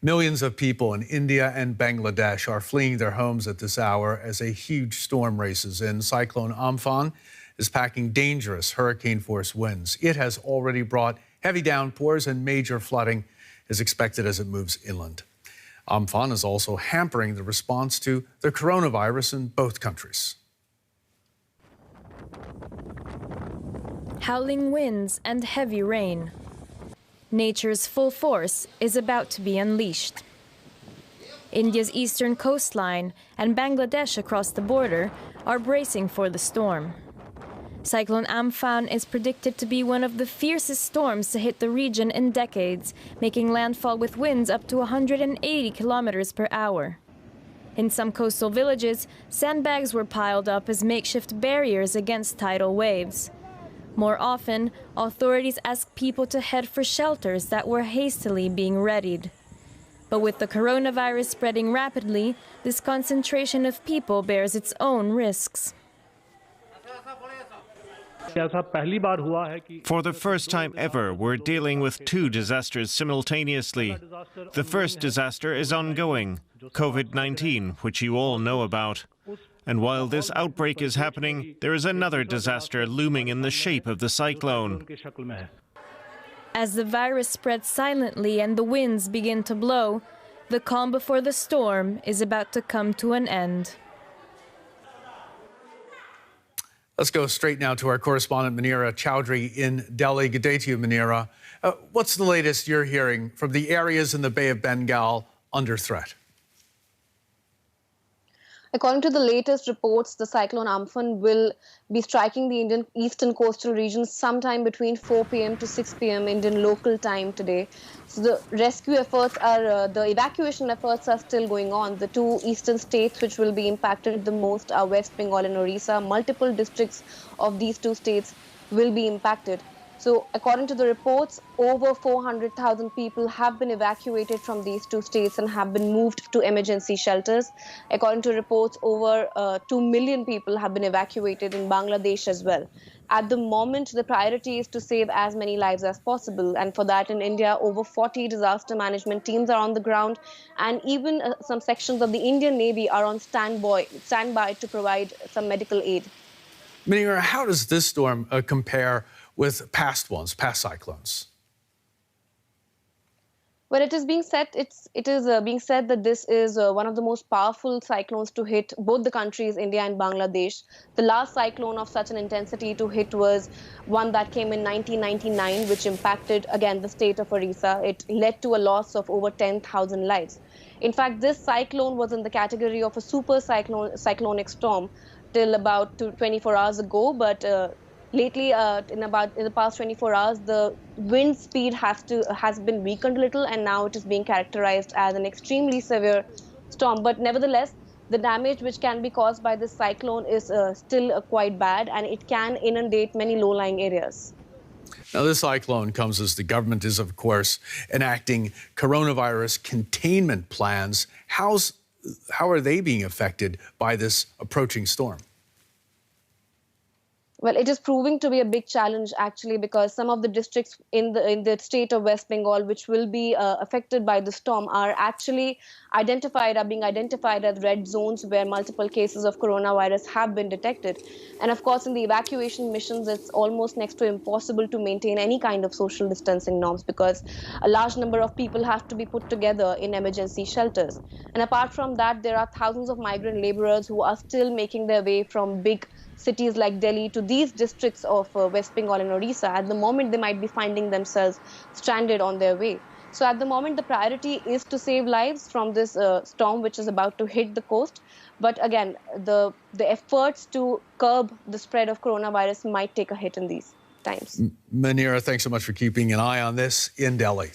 Millions of people in India and Bangladesh are fleeing their homes at this hour as a huge storm races in. Cyclone Amphan is packing dangerous hurricane-force winds. It has already brought heavy downpours and major flooding is expected as it moves inland. Amphan is also hampering the response to the coronavirus in both countries. Howling winds and heavy rain. Nature's full force is about to be unleashed. India's eastern coastline and Bangladesh across the border are bracing for the storm. Cyclone Amphan is predicted to be one of the fiercest storms to hit the region in decades, making landfall with winds up to 180 kilometers per hour. In some coastal villages, sandbags were piled up as makeshift barriers against tidal waves. More often, authorities asked people to head for shelters that were hastily being readied. But with the coronavirus spreading rapidly, this concentration of people bears its own risks. For the first time ever, we're dealing with two disasters simultaneously. The first disaster is ongoing, COVID-19, which you all know about. And while this outbreak is happening, there is another disaster looming in the shape of the cyclone. As the virus spreads silently and the winds begin to blow, the calm before the storm is about to come to an end. Let's go straight now to our correspondent, Manira Chowdhury in Delhi. Good day to you, Manira. What's the latest you're hearing from the areas in the Bay of Bengal under threat? According to the latest reports, the cyclone Amphan will be striking the Indian eastern coastal regions sometime between 4 p.m. to 6 p.m. Indian local time today. So the rescue efforts the evacuation efforts are still going on. The two eastern states which will be impacted the most are West Bengal and Orissa. Multiple districts of these two states will be impacted. So according to the reports, over 400,000 people have been evacuated from these two states and have been moved to emergency shelters. According to reports, over 2 million people have been evacuated in Bangladesh as well. At the moment, the priority is to save as many lives as possible. And for that, in India, over 40 disaster management teams are on the ground. And even some sections of the Indian Navy are on standby to provide some medical aid. Manira, how does this storm compare with past ones, past cyclones? Well, it is being said that this is one of the most powerful cyclones to hit both the countries, India and Bangladesh. The last cyclone of such an intensity to hit was one that came in 1999, which impacted again the state of Orissa. It led to a loss of over 10,000 lives. In fact, this cyclone was in the category of a super cyclonic storm till about 24 hours ago, but lately, in the past 24 hours, the wind speed has been weakened a little, and now it is being characterized as an extremely severe storm. But nevertheless, the damage which can be caused by this cyclone is still quite bad, and it can inundate many low-lying areas. Now, this cyclone comes as the government is, of course, enacting coronavirus containment plans. How are they being affected by this approaching storm? Well, it is proving to be a big challenge, actually, because some of the districts in the state of West Bengal, which will be affected by the storm, are being identified as red zones where multiple cases of coronavirus have been detected. And of course, in the evacuation missions, it's almost next to impossible to maintain any kind of social distancing norms because a large number of people have to be put together in emergency shelters. And apart from that, there are thousands of migrant laborers who are still making their way from big cities like Delhi to these districts of West Bengal and Orissa. At the moment, they might be finding themselves stranded on their way. So at the moment, the priority is to save lives from this storm, which is about to hit the coast. But again, the efforts to curb the spread of coronavirus might take a hit in these times. Manira, thanks so much for keeping an eye on this in Delhi.